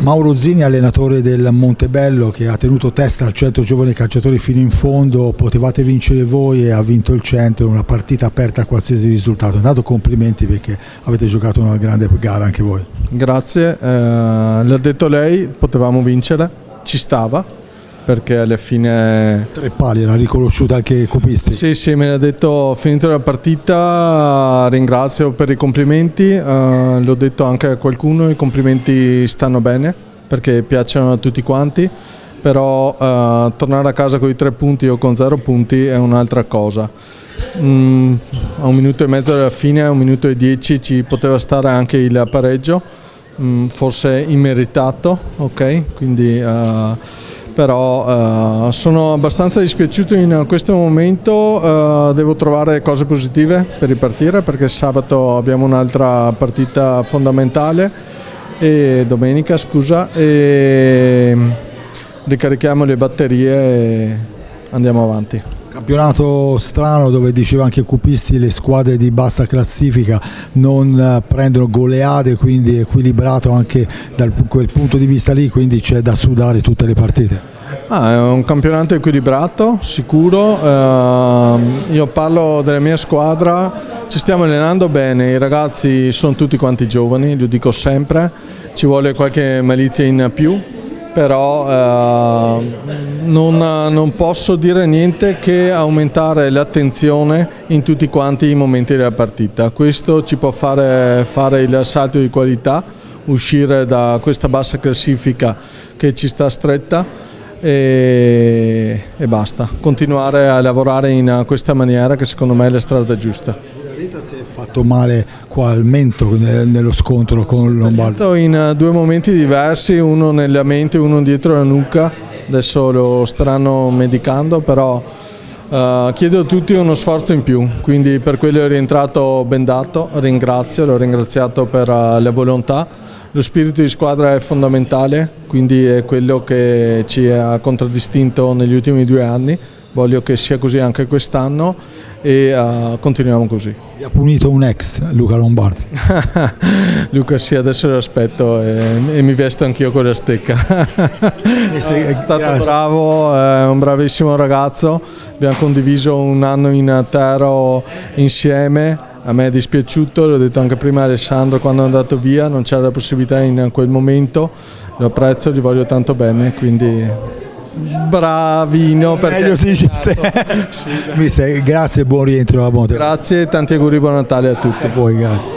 Mauro Zini, allenatore del Montebello, che ha tenuto testa al centro giovani calciatori fino in fondo. Potevate vincere voi e ha vinto il centro, una partita aperta a qualsiasi risultato. Intanto complimenti perché avete giocato una grande gara anche voi. Grazie, l'ha detto lei, potevamo vincere, ci stava, perché alla fine... Tre pali, l'ha riconosciuta anche Copisti. Sì, me l'ha detto finita la partita, ringrazio per i complimenti, l'ho detto anche a qualcuno, i complimenti stanno bene perché piacciono a tutti quanti, però tornare a casa con i 3 punti o con 0 punti è un'altra cosa. A 1 minuto e mezzo dalla fine, a 1 minuto e 10 ci poteva stare anche il pareggio, forse immeritato, ok? Quindi... però sono abbastanza dispiaciuto in questo momento, devo trovare cose positive per ripartire perché sabato abbiamo un'altra partita fondamentale e domenica, scusa, e ricarichiamo le batterie e andiamo avanti. Campionato strano dove diceva anche Cupisti le squadre di bassa classifica non prendono goleade, quindi equilibrato anche da quel punto di vista lì, quindi c'è da sudare tutte le partite. È un campionato equilibrato, sicuro, io parlo della mia squadra, ci stiamo allenando bene, i ragazzi sono tutti quanti giovani, lo dico sempre, ci vuole qualche malizia in più. Però non posso dire niente che aumentare l'attenzione in tutti quanti i momenti della partita. Questo ci può fare il salto di qualità, uscire da questa bassa classifica che ci sta stretta e basta. Continuare a lavorare in questa maniera che secondo me è la strada giusta. Si è fatto male qua al mento nello scontro con Lombardo. In 2 momenti diversi, uno nella mente e uno dietro la nuca, adesso lo staranno medicando, però chiedo a tutti uno sforzo in più, quindi per quello è rientrato bendato, l'ho ringraziato per la volontà, lo spirito di squadra è fondamentale, quindi è quello che ci ha contraddistinto negli ultimi 2 anni. Voglio che sia così anche quest'anno e continuiamo così. Vi ha punito un ex, Luca Lombardi. Luca sì, adesso lo aspetto e mi vesto anch'io con la stecca. È stato bravo, è un bravissimo ragazzo, abbiamo condiviso un anno intero insieme, a me è dispiaciuto, l'ho detto anche prima a Alessandro quando è andato via, non c'era la possibilità in quel momento, lo apprezzo, gli voglio tanto bene, quindi... Bravino, meglio si dice. Mister, grazie e buon rientro a Montebello. Grazie e tanti auguri, buon Natale a tutti. A voi, grazie.